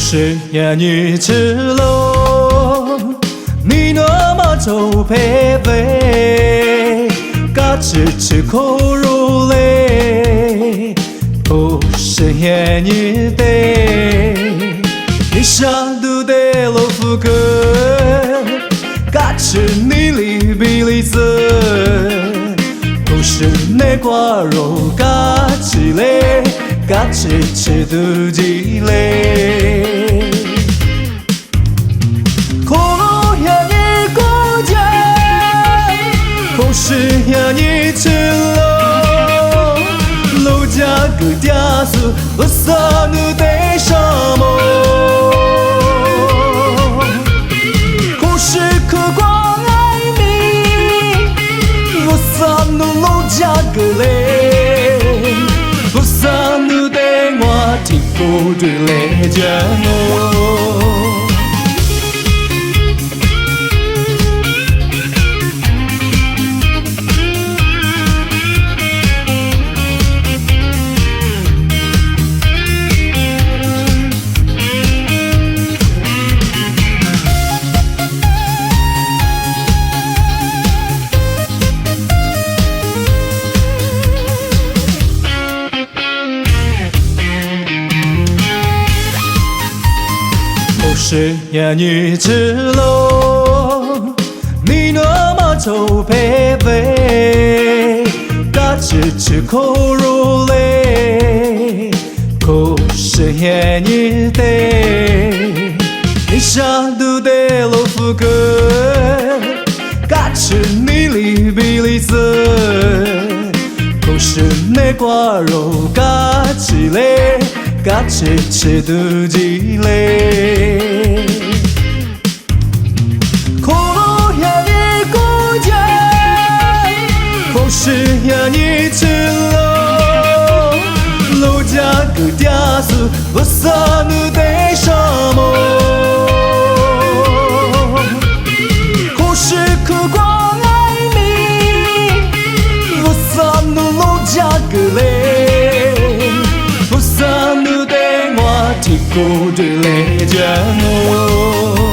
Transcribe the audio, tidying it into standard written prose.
是呀，你赤裸，你那么丑配备，嘎吱吱口如泪，不是呀，你得，你上肚的老妇哥，嘎吱你里比里子，不是那瓜肉嘎吱嘞。嘎吱吱嘟叽嘞，可能呀你过节，可是呀你吃了，路家个嗲子，我啥努得什么？可是可光爱你，我啥努路家个嘞，我啥努。听不对来讲哦。是呀，你赤裸，你那么丑配备，嘎吱吱口如泪，可是呀你得，你上肚的老妇哥，嘎吱你里比里子，可是那瓜肉嘎吱嘞。嘎吱吱嘟叽嘞，可能呀你过节，可是呀你吃了，路家个嗲子，我啥努得什么？可是可光爱你，我啥努路家个嘞。听不对来讲哦。